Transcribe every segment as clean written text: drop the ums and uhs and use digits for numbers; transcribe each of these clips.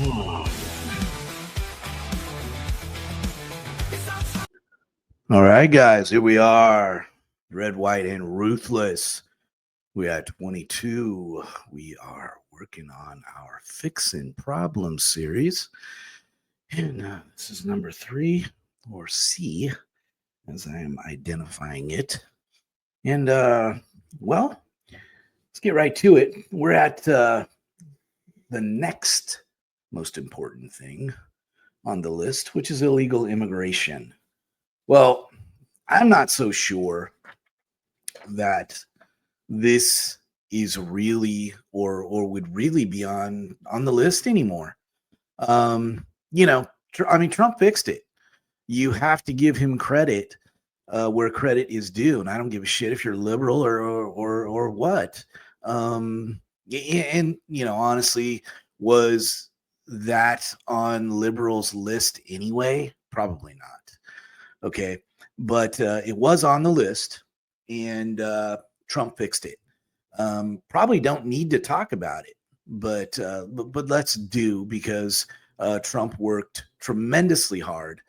All right, guys, here we are. Red, white, and ruthless. We are 22. We are working on our Fixin problem series. And this is number 3, or C, as I am identifying it. And, well, let's get right to it. We're at the next most important thing on the list, which is illegal immigration. Well, I'm not so sure that this is really or would really be on the list anymore. I mean, Trump fixed it. You have to give him credit where credit is due, and I don't give a shit if you're liberal or what. And honestly, was that on liberals' list anyway? Probably not. Okay, but it was on the list, and Trump fixed it. Probably don't need to talk about it, but let's do, because Trump worked tremendously hard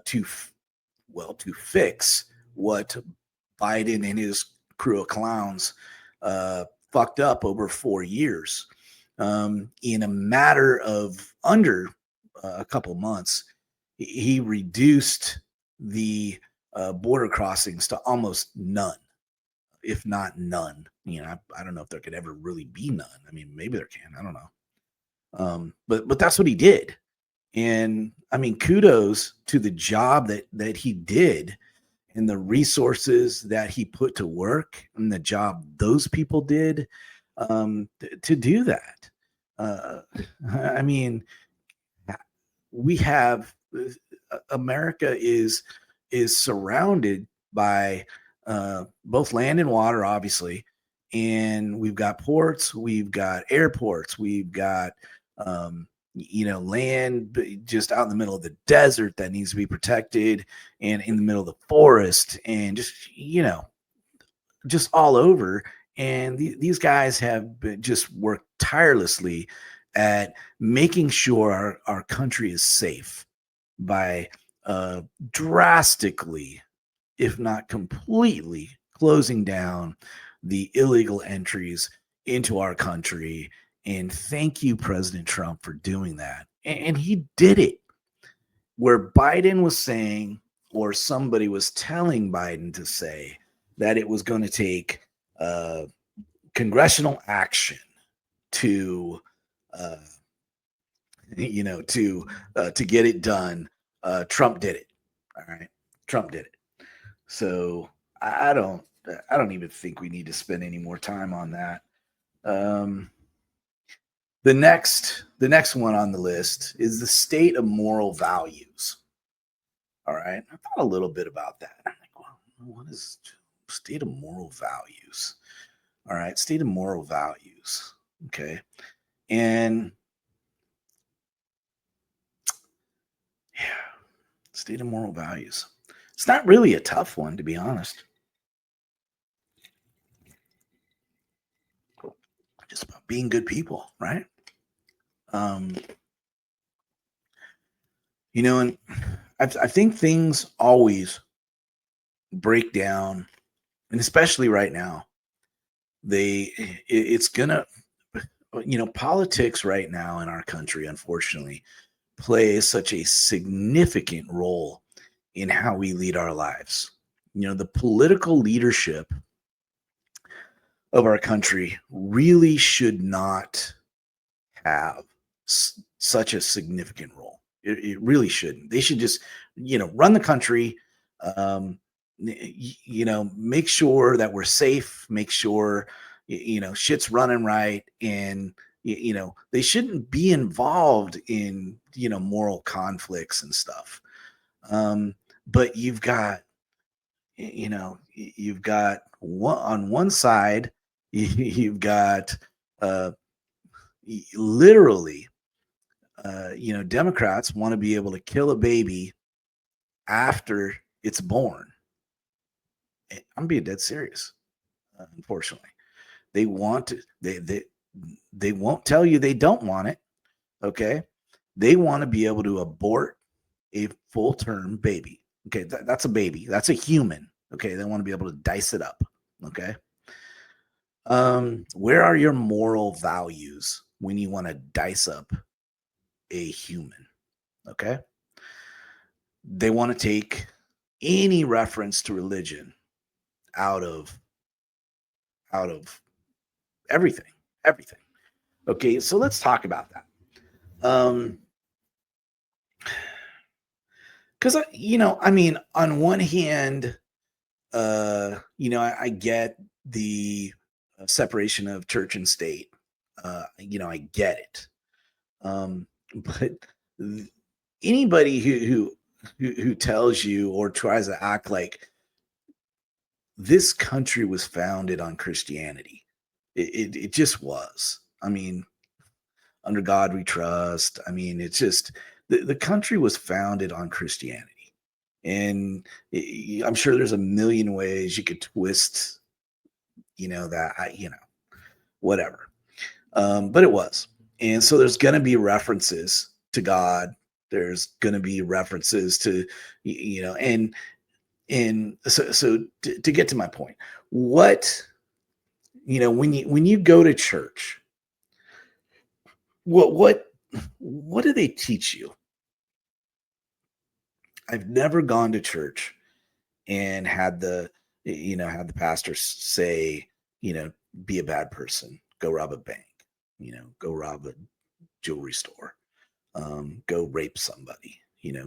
to fix what Biden and his crew of clowns fucked up over 4 years. In a matter of under a couple months, he reduced the border crossings to almost none, if not none. I don't know if there could ever really be none. I mean, maybe there can. I don't know. But that's what he did. And I mean, kudos to the job that he did and the resources that he put to work and the job those people did to do that. I mean, we have America is surrounded by both land and water, obviously, and we've got ports, we've got airports, we've got land just out in the middle of the desert that needs to be protected, and in the middle of the forest, and just all over. And these guys have just worked tirelessly at making sure our country is safe by drastically, if not completely, closing down the illegal entries into our country. And thank you, President Trump, for doing that. And he did it. Where Biden was saying, or somebody was telling Biden to say, that it was going to take congressional action to get it done, Trump did it. All right, Trump did it. So I don't even think we need to spend any more time on that. The next one on the list is the state of moral values. All right, I thought a little bit about that. I'm like, well, what is state of moral values? All right, state of moral values. Okay, and yeah, state of moral values. It's not really a tough one, to be honest. Just about being good people, right? And I think things always break down, and especially right now, it's gonna, politics right now in our country, unfortunately, plays such a significant role in how we lead our lives. The political leadership of our country really should not have such a significant role. It really shouldn't. They should just, run the country, make sure that we're safe, make sure, shit's running right. And, they shouldn't be involved in, moral conflicts and stuff. But you've got on one side, you've got literally, Democrats want to be able to kill a baby after it's born. I'm being dead serious. Unfortunately, they want to. They won't tell you they don't want it. Okay, They want to be able to abort a full-term baby. Okay, that's a baby. That's a human. Okay, they want to be able to dice it up. Okay. Where are your moral values when you want to dice up a human? Okay. They want to take any reference to religion out of everything. Everything. Okay, so let's talk about that. Because I mean, on one hand, I get the separation of church and state. I get it. But anybody who tells you or tries to act like this country was founded on Christianity, it just was. I mean, under God we trust. I mean, it's just the country was founded on Christianity. And I'm sure there's a million ways you could twist, whatever. But it was. And so there's going to be references to God. There's going to be references to, and so to get to my point, what, when you go to church, what do they teach you? I've never gone to church and had the pastor say, be a bad person, go rob a bank, go rob a jewelry store, go rape somebody,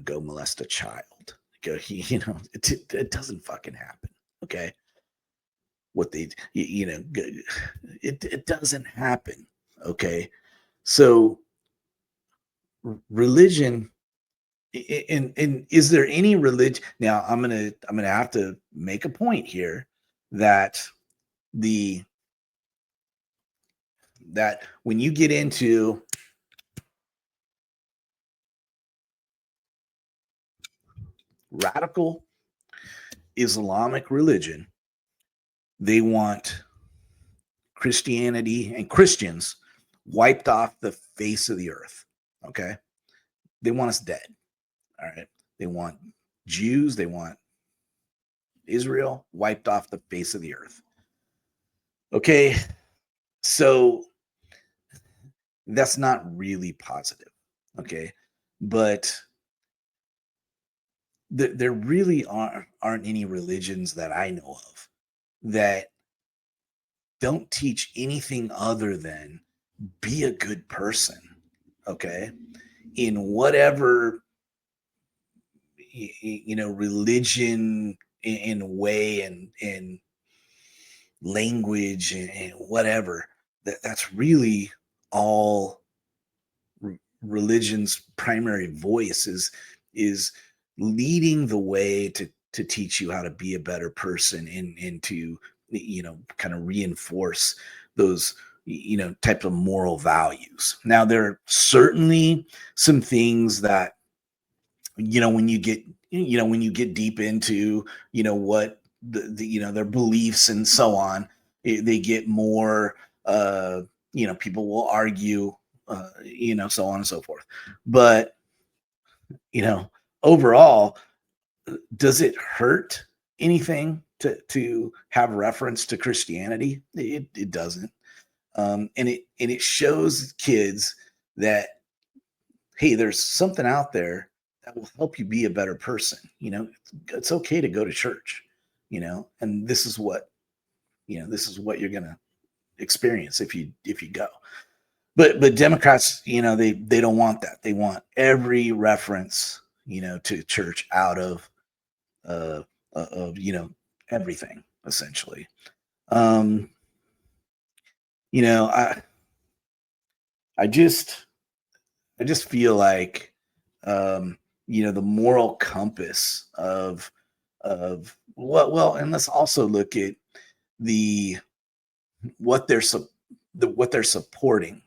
go molest a child, go, it doesn't fucking happen. Okay. What they, it doesn't happen. Okay. So religion, and is there any religion now? I'm gonna have to make a point here that that when you get into radical Islamic religion, they want Christianity and Christians wiped off the face of the earth. Okay, they want us dead. All right, they want Jews, they want Israel wiped off the face of the earth. Okay, so that's not really positive. Okay, but there really aren't any religions that I know of that don't teach anything other than be a good person. Okay, in whatever religion in way and language and whatever, that's really all religion's primary voice is leading the way to teach you how to be a better person and to kind of reinforce those types of moral values. Now there are certainly some things that when you get deep into what the their beliefs and so on, they get more people will argue so on and so forth. But overall, does it hurt anything to have reference to Christianity? It doesn't. And it shows kids that, hey, there's something out there that will help you be a better person. It's okay to go to church, and this is what you're gonna experience if you go. But Democrats, they don't want that. They want every reference, to church out of everything essentially. Um, I I just I just feel like the moral compass and let's also look at the what they're what they're supporting,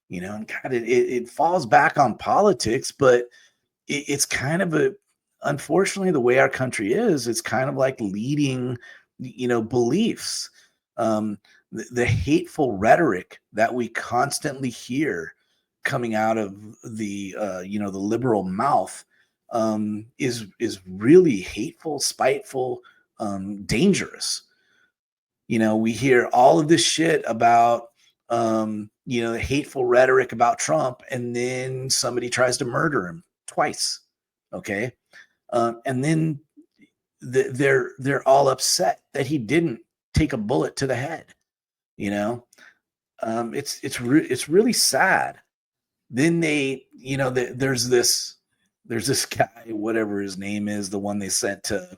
and God, it falls back on politics, but it's kind of unfortunately the way our country is, it's kind of like leading beliefs. The hateful rhetoric that we constantly hear coming out of the the liberal mouth is really hateful, spiteful, dangerous. We hear all of this shit about the hateful rhetoric about Trump, and then somebody tries to murder him twice. Okay. And then they're all upset that he didn't take a bullet to the head. It's really sad. Then there's this guy, whatever his name is, the one they sent to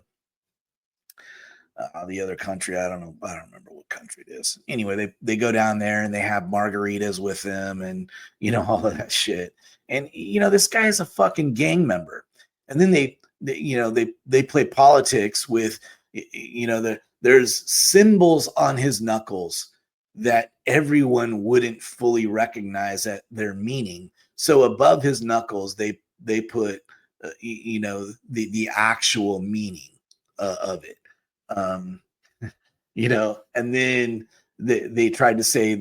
the other country. I don't remember what country it is. Anyway, they go down there and they have margaritas with them, and all of that shit. And this guy is a fucking gang member. And then they play politics with there's symbols on his knuckles that everyone wouldn't fully recognize that their meaning. So above his knuckles, they put the actual meaning of it. And then they tried to say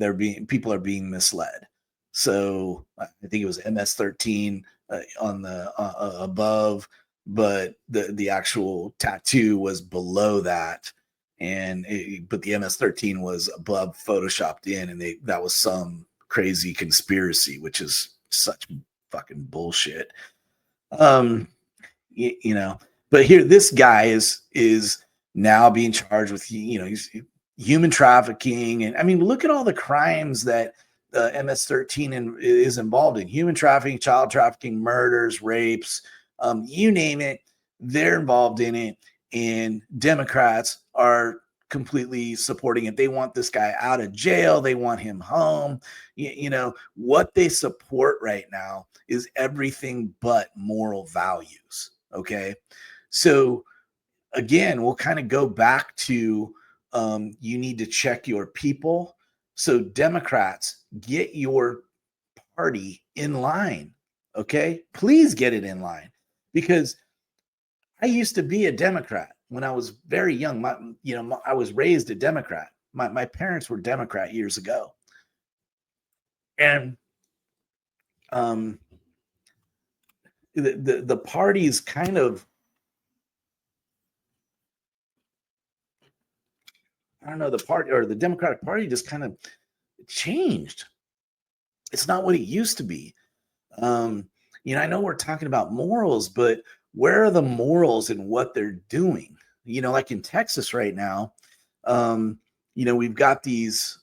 people are being misled. So I think it was MS-13 on the above, but the actual tattoo was below that, but the MS-13 was above, photoshopped in, and that was some crazy conspiracy, which is such fucking bullshit. But here this guy is now being charged with he's human trafficking, and I mean, look at all the crimes that MS-13 is involved in: human trafficking, child trafficking, murders, rapes, you name it, they're involved in it. And Democrats are completely supporting it. They want this guy out of jail. They want him home. What they support right now is everything but moral values. Okay. So again, we'll kind of go back to you need to check your people. So Democrats, get your party in line. Okay. Please get it in line, because I used to be a Democrat when I was very young. I was raised a Democrat. My parents were Democrat years ago. And the party's kind of, I don't know, the party or the Democratic Party just kind of changed. It's not what it used to be. I know we're talking about morals, but where are the morals in what they're doing? Like in Texas right now, we've got these,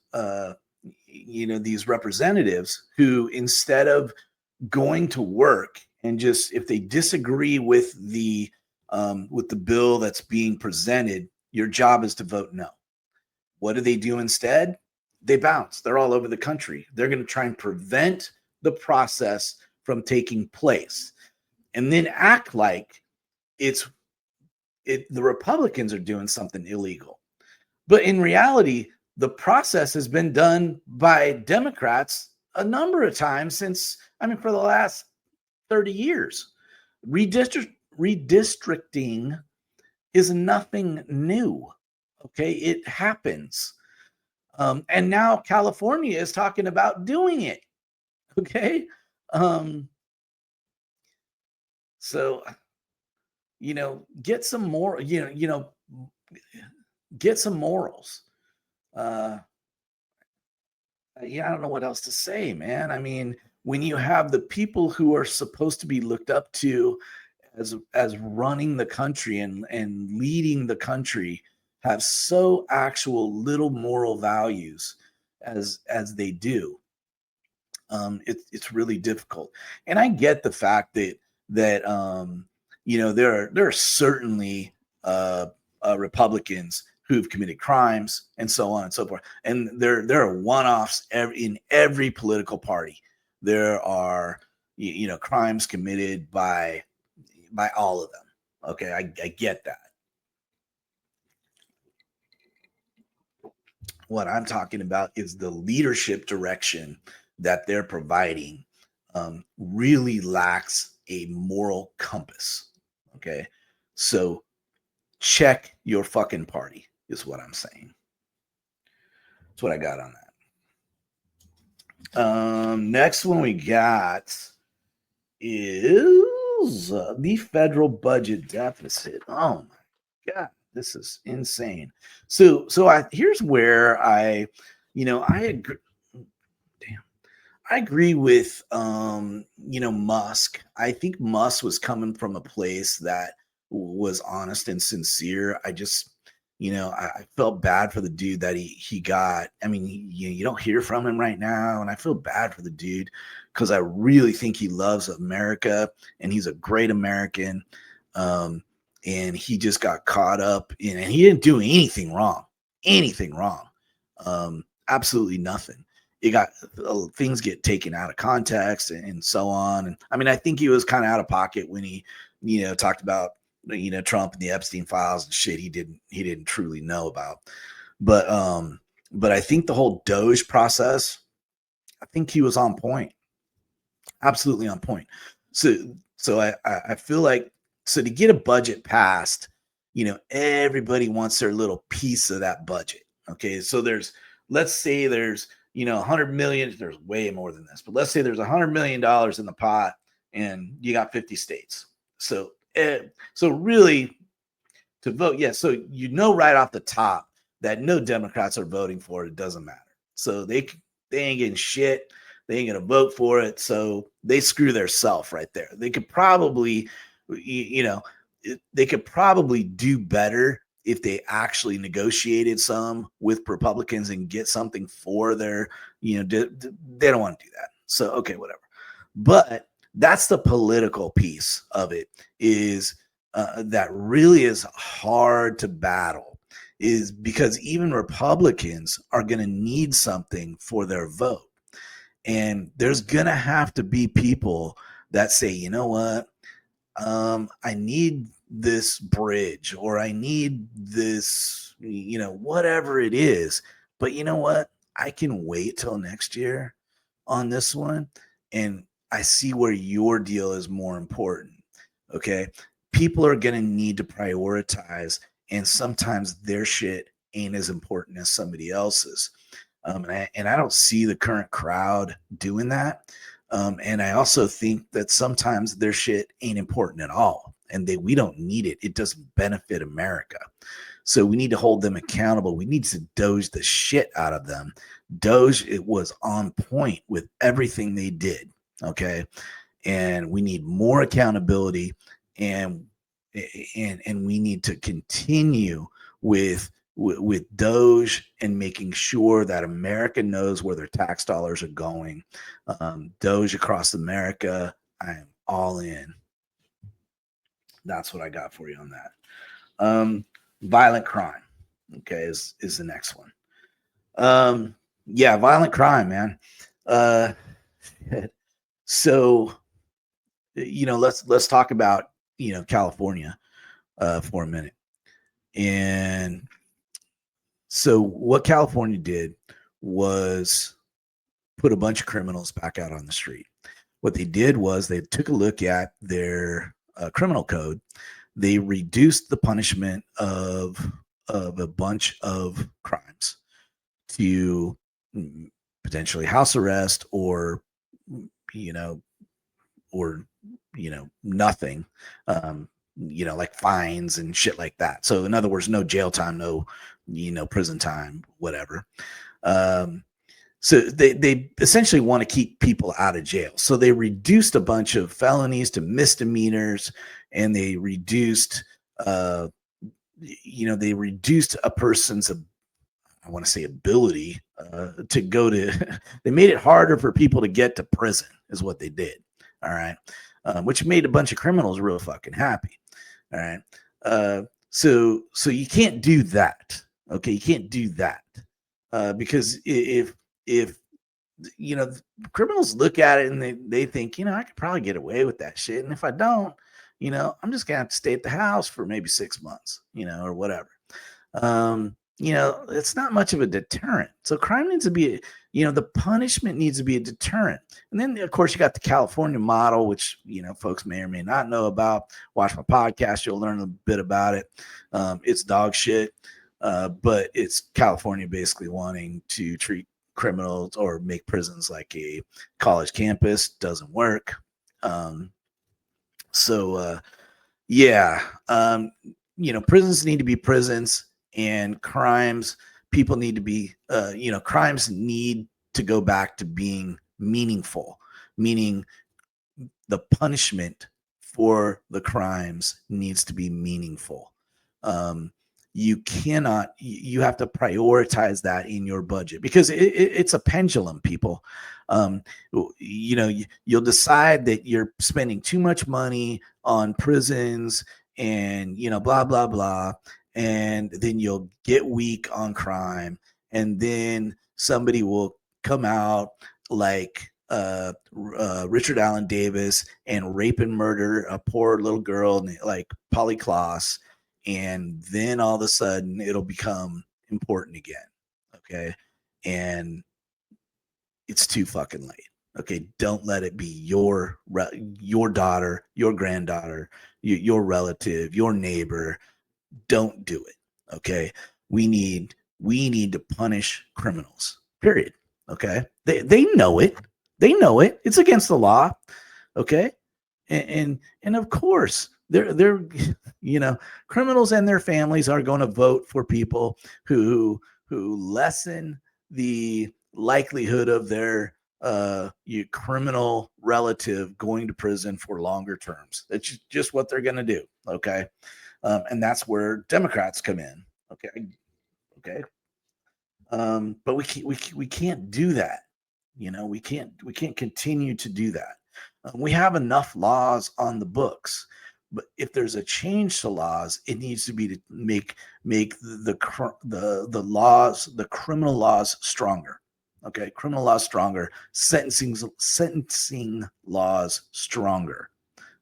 these representatives who, instead of going to work and just, if they disagree with the bill that's being presented, your job is to vote no. What do they do instead? They bounce. They're all over the country. They're going to try and prevent the process from taking place, and then act like the Republicans are doing something illegal. But in reality, the process has been done by Democrats a number of times for the last 30 years. Redistricting is nothing new. Okay, it happens. And now California is talking about doing it. Okay. So, get some more, get some morals. I don't know what else to say, man. I mean, when you have the people who are supposed to be looked up to as running the country and leading the country have so actual little moral values as they do, it's really difficult. And I get the fact that there are certainly Republicans who've committed crimes and so on and so forth, and there are one-offs in every political party. There are crimes committed by all of them. Okay, I get that. What I'm talking about is the leadership direction that they're providing really lacks a moral compass. Okay, so check your fucking party is what I'm saying. That's what I got on that. Next one we got is the federal budget deficit. Oh my God, this is insane. So here's where I agree. Damn, I agree with Musk. I think Musk was coming from a place that was honest and sincere. I just I felt bad for the dude that he got. I mean, you don't hear from him right now, and I feel bad for the dude because I really think he loves America and he's a great American. Um, and he just got caught up in, and he didn't do anything wrong, absolutely nothing. It got things get taken out of context and so on. And I mean, I think he was kind of out of pocket when he, talked about Trump and the Epstein files and shit he didn't truly know about. But I think the whole Doge process, I think he was on point, absolutely on point. So I feel like, so to get a budget passed, everybody wants their little piece of that budget. Okay, so let's say there's 100 million. There's way more than this, but let's say there's $100 million in the pot, and you got 50 states. So really, to vote, yeah. So right off the top that no Democrats are voting for it. It doesn't matter. So they ain't getting shit. They ain't gonna vote for it. So they screw their self right there. They could probably, they could probably do better if they actually negotiated some with Republicans and get something for their, they don't want to do that. So, okay, whatever. But that's the political piece of it, is that really is hard to battle, is because even Republicans are going to need something for their vote. And there's going to have to be people that say, you know what, I need this bridge, or I need this, whatever it is. But you know what? I can wait till next year on this one. And I see where your deal is more important. Okay. People are going to need to prioritize, and sometimes their shit ain't as important as somebody else's. And I don't see the current crowd doing that. And I also think that sometimes their shit ain't important at all, and we don't need it. It doesn't benefit America. So we need to hold them accountable. We need to Doge the shit out of them. Doge, it was on point with everything they did. Okay. And we need more accountability, and we need to continue with Doge and making sure that America knows where their tax dollars are going. Doge across America, I am all in. That's what I got for you on that. Violent crime, okay, is the next one. Yeah, violent crime, man. So let's talk about California for a minute. And so what California did was put a bunch of criminals back out on the street. What they did was they took a look at their criminal code. They reduced the punishment of a bunch of crimes to potentially house arrest, or nothing, like fines and shit like that. So in other words, no jail time, no prison time, whatever. So they essentially want to keep people out of jail. So they reduced a bunch of felonies to misdemeanors, and they reduced a person's, I want to say, ability to go to. They made it harder for people to get to prison, is what they did. All right. Which made a bunch of criminals real fucking happy. All right. So you can't do that. Okay. You can't do that. Because if criminals look at it and they think, I could probably get away with that shit. And if I don't, I'm just gonna have to stay at the house for maybe 6 months, or whatever. It's not much of a deterrent. So crime needs to be, the punishment needs to be a deterrent. And then, of course, you got the California model, which, folks may or may not know about. Watch my podcast. You'll learn a bit about it. It's dog shit. But it's California basically wanting to treat criminals or make prisons like a college campus. Doesn't work. Um, so yeah, prisons need to be prisons, and people need to be, crimes need to go back to being meaningful, meaning the punishment for the crimes needs to be meaningful. Um, you have to prioritize that in your budget, because it's a pendulum, people. um, you'll decide that you're spending too much money on prisons and blah blah blah, and then you'll get weak on crime, and then somebody will come out like Richard Allen Davis and rape and murder a poor little girl like Polly Klaas, and then all of a sudden it'll become important again. Okay. And it's too fucking late. Okay. Don't let it be your daughter, your granddaughter, your relative, your neighbor. Don't do it. Okay. We need to punish criminals. Period. Okay. They know it. They know it. It's against the law. Okay. And of course they're criminals and their families are going to vote for people who lessen the likelihood of their criminal relative going to prison for longer terms. That's just what they're going to do. Okay. And that's where Democrats come in. Okay. But we can't do that. We can't continue to do that. We have enough laws on the books, but if there's a change to laws, it needs to be to make the laws, the criminal laws, stronger. Okay, criminal laws stronger, sentencing laws stronger.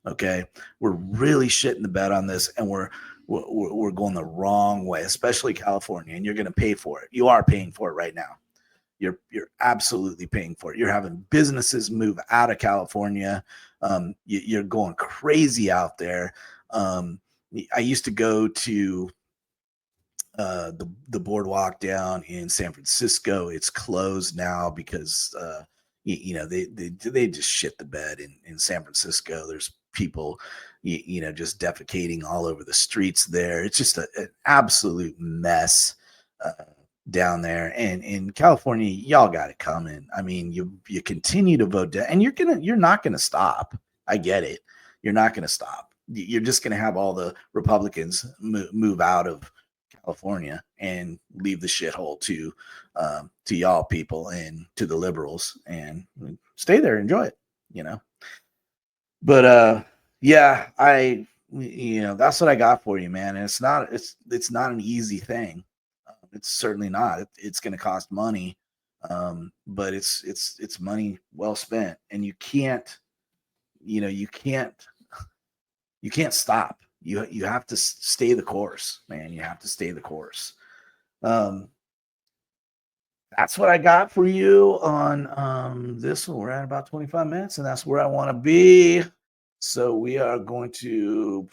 Okay, we're really shitting the bed on this, and we're going the wrong way, especially California, and you're going to pay for it. You are paying for it right now. You're absolutely paying for it. You're having businesses move out of California. You're going crazy out there. I used to go to the boardwalk down in San Francisco. It's closed now because they just shit the bed in San Francisco. There's people just defecating all over the streets there. It's just an absolute mess down there. And in California, y'all got it coming. I mean, you continue to vote down, and you're not gonna stop. I get it. You're not gonna stop. You're just gonna have all the Republicans move out of California and leave the shithole to y'all people and to the liberals, and stay there, enjoy it. But yeah, that's what I got for you, man. And it's not an easy thing. It's certainly not. It's going to cost money, but it's money well spent, and you can't stop. You have to stay the course, man. You have to stay the course. That's what I got for you on this one. We're at about 25 minutes, and that's where I want to be. So we are going to